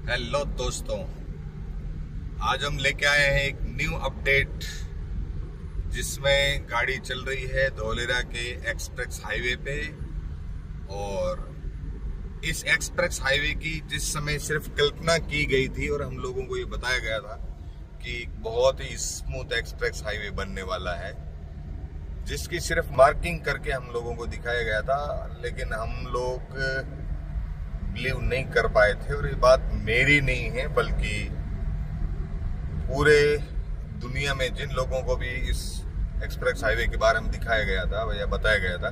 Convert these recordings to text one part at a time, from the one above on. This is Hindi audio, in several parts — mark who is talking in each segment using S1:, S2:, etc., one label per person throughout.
S1: हेलो दोस्तों, आज हम लेके आए हैं एक न्यू अपडेट जिसमें गाड़ी चल रही है धोलेरा के एक्सप्रेस हाईवे पे। और इस एक्सप्रेस हाईवे की जिस समय सिर्फ कल्पना की गई थी और हम लोगों को ये बताया गया था कि बहुत ही स्मूथ एक्सप्रेस हाईवे बनने वाला है, जिसकी सिर्फ मार्किंग करके हम लोगों को दिखाया गया था, लेकिन हम लोग बिलीव नहीं कर पाए थे। और ये बात मेरी नहीं है बल्कि पूरे दुनिया में जिन लोगों को भी इस एक्सप्रेस हाईवे के बारे में दिखाया गया था या बताया गया था,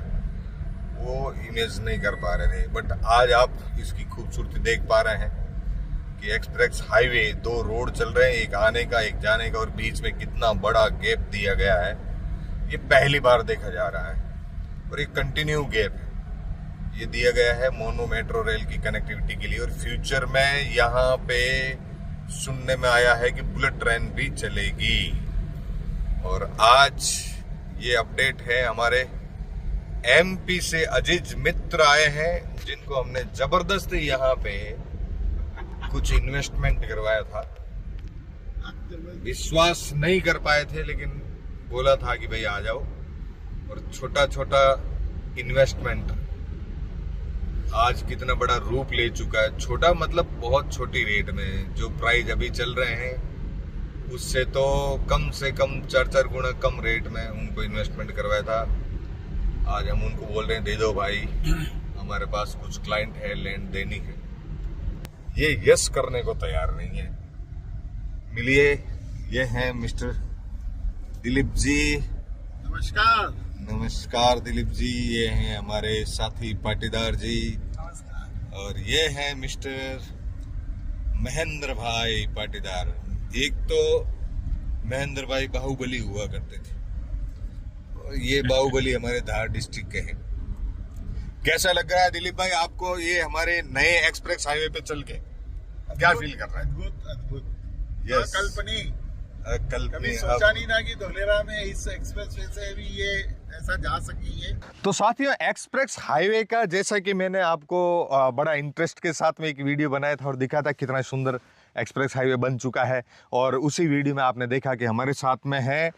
S1: वो इमेज नहीं कर पा रहे थे। बट आज आप इसकी खूबसूरती देख पा रहे हैं कि एक्सप्रेस हाईवे, दो रोड चल रहे हैं, एक आने का एक जाने का, और बीच में कितना बड़ा गैप दिया गया है, ये पहली बार देखा जा रहा है। और ये कंटिन्यू गैप है, ये दिया गया है मोनो मेट्रो रेल की कनेक्टिविटी के लिए। और फ्यूचर में यहाँ पे सुनने में आया है कि बुलेट ट्रेन भी चलेगी। और आज ये अपडेट है, हमारे एमपी से अजीज मित्र आए हैं जिनको हमने जबरदस्त यहाँ पे कुछ इन्वेस्टमेंट करवाया था। विश्वास नहीं कर पाए थे, लेकिन बोला था कि भाई आ जाओ। और छोटा छोटा इन्वेस्टमेंट आज कितना बड़ा रूप ले चुका है। छोटा मतलब बहुत छोटी रेट में, जो प्राइस अभी चल रहे हैं उससे तो कम से कम 4 गुना कम रेट में उनको इन्वेस्टमेंट करवाया था। आज हम उनको बोल रहे हैं दे दो भाई, हमारे पास कुछ क्लाइंट है, लैंड देनी है। ये यस करने को तैयार नहीं है। मिलिए, ये हैं मिस्टर दिलीप जी।
S2: नमस्कार।
S1: नमस्कार दिलीप जी। ये हैं हमारे साथी पाटीदार जी। और ये हैं मिस्टर महेंद्र भाई पाटीदार। एक तो महेंद्र भाई बाहुबली हुआ करते थे, और ये बाहुबली हमारे धार डिस्ट्रिक्ट के हैं। कैसा लग रहा है दिलीप भाई आपको ये हमारे नए एक्सप्रेस हाईवे पे चल के? क्या फील कर रहा है?
S2: अद्भुत अद्भुत,
S1: यस,
S2: कल्पनीय।
S1: कल
S2: कभी सोचा नहीं था कि धोलेरा में इस एक्सप्रेसवे से भी ये ऐसा जा सकेंगे।
S1: तो साथियों, एक्सप्रेस हाईवे का जैसा कि मैंने आपको बड़ा इंटरेस्ट के साथ में एक वीडियो बनाया था और दिखा था कितना सुंदर एक्सप्रेस हाईवे बन चुका है। और उसी वीडियो में आपने देखा कि हमारे साथ में है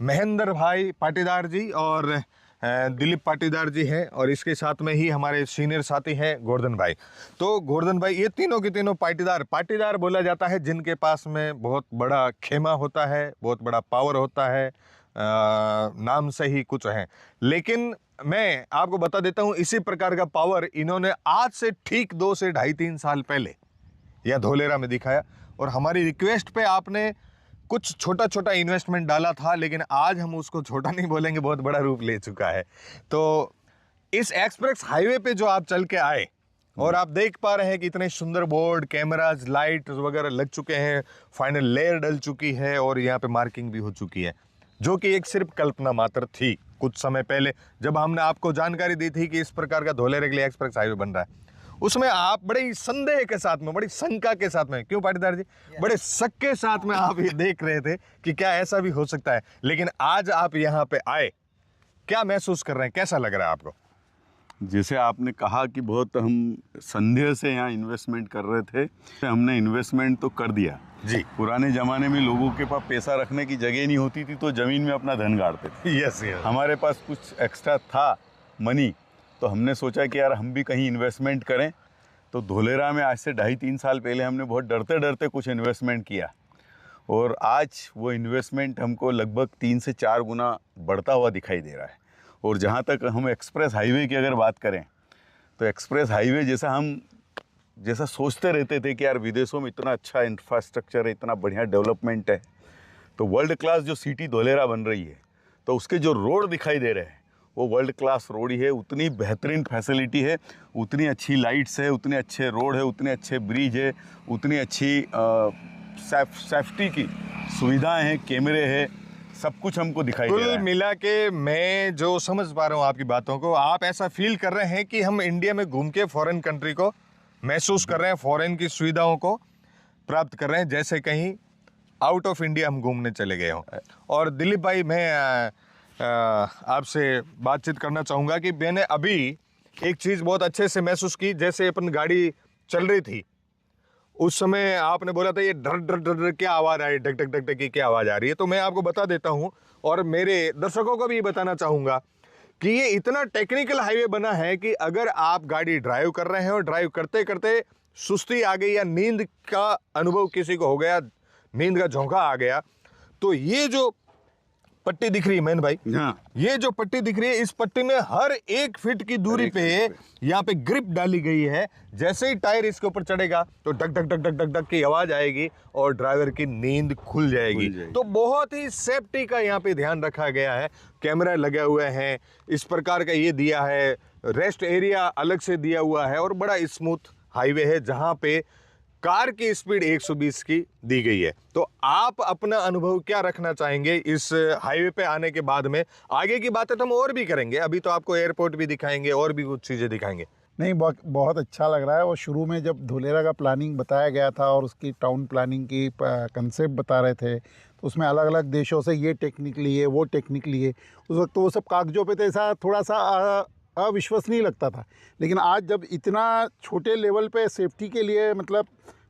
S1: महेंद्र भाई पाटीदार जी और दिलीप पाटीदार जी हैं, और इसके साथ में ही हमारे सीनियर साथी हैं गोवर्धन भाई। तो गोवर्धन भाई, ये तीनों के तीनों पाटीदार बोला जाता है जिनके पास में बहुत बड़ा खेमा होता है, बहुत बड़ा पावर होता है, नाम से ही कुछ है। लेकिन मैं आपको बता देता हूं, इसी प्रकार का पावर इन्होंने आज से ठीक 2 से 2.5-3 साल पहले यह धोलेरा में दिखाया। और हमारी रिक्वेस्ट पे आपने कुछ छोटा छोटा इन्वेस्टमेंट डाला था, लेकिन आज हम उसको छोटा नहीं बोलेंगे, बहुत बड़ा रूप ले चुका है। तो इस एक्सप्रेस हाईवे पे जो आप चल के आए और आप देख पा रहे हैं कि इतने सुंदर बोर्ड, कैमराज, लाइट वगैरह लग चुके हैं, फाइनल लेयर डल चुकी है और यहाँ पे मार्किंग भी हो चुकी है, जो कि एक सिर्फ कल्पना मात्र थी कुछ समय पहले जब हमने आपको जानकारी दी थी कि इस प्रकार का धोलेरा के लिए एक्सप्रेस हाईवे बन रहा है। उसमें आप बड़े संदेह के साथ में, बड़ी शंका के साथ में, क्यों पाटीदार जी, बड़े शक के साथ में आप ये देख रहे थे कि क्या ऐसा भी हो सकता है। लेकिन आज आप यहाँ पे आए, क्या महसूस कर रहे हैं, कैसा लग रहा है आपको?
S3: जैसे आपने कहा कि बहुत हम संदेह से यहाँ इन्वेस्टमेंट कर रहे थे, हमने इन्वेस्टमेंट तो कर दिया
S1: जी।
S3: पुराने ज़माने में लोगों के पास पैसा रखने की जगह नहीं होती थी तो ज़मीन में अपना धन गाड़ते थे।
S1: Yes, yes.
S3: हमारे पास कुछ एक्स्ट्रा था मनी, तो हमने सोचा कि यार हम भी कहीं इन्वेस्टमेंट करें। तो धोलेरा में आज से 2.5-3 साल पहले हमने बहुत डरते डरते कुछ इन्वेस्टमेंट किया, और आज वो इन्वेस्टमेंट हमको लगभग 3 से 4 गुना बढ़ता हुआ दिखाई दे रहा है। और जहाँ तक हम एक्सप्रेस हाईवे की अगर बात करें, तो एक्सप्रेस हाईवे जैसा सोचते रहते थे कि यार विदेशों में इतना अच्छा इंफ्रास्ट्रक्चर है, इतना बढ़िया डेवलपमेंट है, तो वर्ल्ड क्लास जो सिटी धोलेरा बन रही है, तो उसके जो रोड दिखाई दे रहे हैं वो वर्ल्ड क्लास रोड ही है। उतनी बेहतरीन फैसिलिटी है, उतनी अच्छी लाइट्स है, उतने अच्छे रोड है, उतने अच्छे ब्रिज है, उतनी अच्छी सेफ्टी की सुविधाएं हैं, कैमरे हैं, सब कुछ हमको दिखाई दे रहा है।
S1: कुल मिला के मैं जो समझ पा रहा हूँ आपकी बातों को, आप ऐसा फील कर रहे हैं कि हम इंडिया में घूम के फॉरेन कंट्री को महसूस कर रहे हैं, फॉरेन की सुविधाओं को प्राप्त कर रहे हैं, जैसे कहीं आउट ऑफ इंडिया हम घूमने चले गए हों। और दिलीप भाई, मैं आपसे बातचीत करना चाहूँगा कि मैंने अभी एक चीज़ बहुत अच्छे से महसूस की। जैसे अपन गाड़ी चल रही थी उस समय आपने बोला था ये डर डर डर डर क्या आवाज आ रही है, ढक ढक ढक ढक की क्या आवाज आ रही है। तो मैं आपको बता देता हूं और मेरे दर्शकों को भी बताना चाहूंगा कि ये इतना टेक्निकल हाईवे बना है कि अगर आप गाड़ी ड्राइव कर रहे हैं और ड्राइव करते करते सुस्ती आ गई या नींद का अनुभव किसी को हो गया, नींद का झोंका आ गया, तो ये जो पट्टी दिख रही है मैन भाई,
S3: हाँ,
S1: ये जो पट्टी दिख रही है, इस पट्टी में हर 1 फीट की दूरी पे यहाँ पे ग्रिप डाली गई है। जैसे ही टायर इसके ऊपर चढ़ेगा तो duck duck duck duck duck duck की आवाज आएगी और ड्राइवर की नींद खुल जाएगी। तो बहुत ही सेफ्टी का यहाँ पे ध्यान रखा गया है। कैमरा लगे हुए हैं, इस प्रकार का ये दिया है, रेस्ट एरिया अलग से दिया हुआ है और बड़ा स्मूथ हाईवे है जहाँ पे कार की स्पीड 120 की दी गई है। तो आप अपना अनुभव क्या रखना चाहेंगे इस हाईवे पे आने के बाद में? आगे की बातें तो हम और भी करेंगे, अभी तो आपको एयरपोर्ट भी दिखाएंगे और भी कुछ चीज़ें दिखाएंगे।
S4: नहीं, बहुत अच्छा लग रहा है। और शुरू में जब धुलेरा का प्लानिंग बताया गया था और उसकी टाउन प्लानिंग की कंसेप्ट बता रहे थे, तो उसमें अलग अलग देशों से ये टेक्निक लिए, वो टेक्निक लिए। उस वक्त तो वो सब कागजों पे तो ऐसा थोड़ा सा अविश्वसनीय लगता था, लेकिन आज जब इतना छोटे लेवल पे सेफ्टी के लिए, मतलब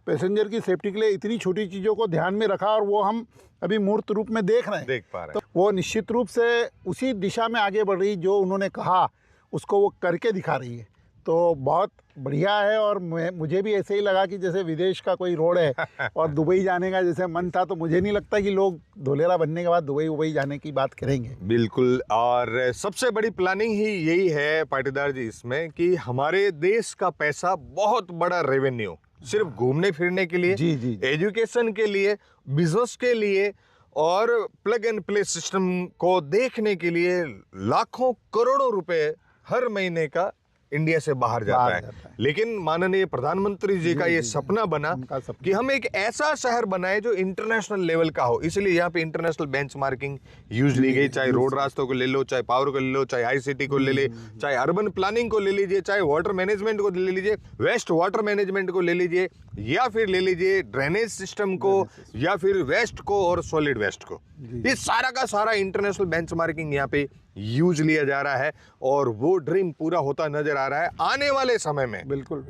S4: पैसेंजर की सेफ्टी के लिए इतनी छोटी चीज़ों को ध्यान में रखा और वो हम अभी मूर्त रूप में देख रहे हैं,
S1: देख पा रहे हैं,
S4: तो वो निश्चित रूप से उसी दिशा में आगे बढ़ रही, जो उन्होंने कहा उसको वो करके दिखा रही है। तो बहुत बढ़िया है। और मुझे भी ऐसे ही लगा कि जैसे विदेश का कोई रोड है और दुबई जाने का जैसे मन था, तो मुझे नहीं लगता कि लोग धुलेरा बनने के बाद दुबई जाने की बात करेंगे।
S1: बिल्कुल। और सबसे बड़ी प्लानिंग ही यही है पाटीदार जी इसमें कि हमारे देश का पैसा, बहुत बड़ा रेवेन्यू सिर्फ घूमने फिरने के लिए,
S4: जी।
S1: एजुकेशन के लिए, बिजनेस के लिए और प्लग एंड प्ले सिस्टम को देखने के लिए लाखों करोड़ों रुपए हर महीने का इंडिया से बाहर जाता है। लेकिन माननीय प्रधानमंत्री जी का ये सपना बना कि हम एक ऐसा शहर बनाए जो इंटरनेशनल लेवल का हो, इसलिए यहाँ पे इंटरनेशनल बेंचमार्किंग यूज ली गई। चाहे रोड रास्तों को ले लो, चाहे पावर को ले लो, चाहे आईसीटी को ले ले, चाहे अर्बन प्लानिंग को ले लीजिए, चाहे वाटर मैनेजमेंट को ले लीजिए, वेस्ट वाटर मैनेजमेंट को ले लीजिए, या फिर ले लीजिए ड्रेनेज सिस्टम को, या फिर वेस्ट को और सॉलिड वेस्ट को। ये सारा का सारा इंटरनेशनल बेंचमार्किंग यहाँ पे यूज लिया जा रहा है और वो ड्रीम पूरा होता नजर आ रहा है। आने वाले समय में
S4: बिल्कुल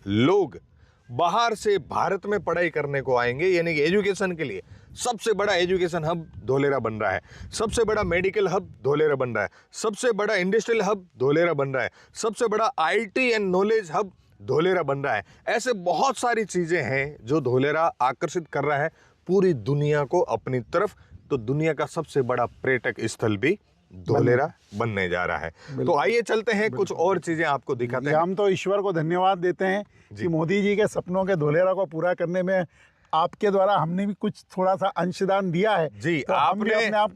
S1: लोग बाहर से भारत में पढ़ाई करने को आएंगे, यानी कि एजुकेशन के लिए सबसे बड़ा एजुकेशन हब धोलेरा बन रहा है, सबसे बड़ा मेडिकल हब धोलेरा बन रहा है, सबसे बड़ा इंडस्ट्रियल हब धोलेरा बन रहा है, सबसे बड़ा IT and knowledge hub Dholera बन रहा है। ऐसे बहुत सारी चीजें हैं जो धोलेरा आकर्षित कर रहा है पूरी दुनिया को अपनी तरफ। तो दुनिया का सबसे बड़ा पर्यटक स्थल भी धोलेरा बनने जा रहा है। तो आइए चलते हैं, कुछ और चीजें आपको दिखाते हैं।
S4: हम तो ईश्वर को धन्यवाद देते हैं कि मोदी जी के सपनों के धोलेरा को पूरा करने में आपके द्वारा हमने भी कुछ थोड़ा सा अंशदान दिया है।
S1: जी,
S4: तो हम भी
S1: आपने
S4: अपने आप को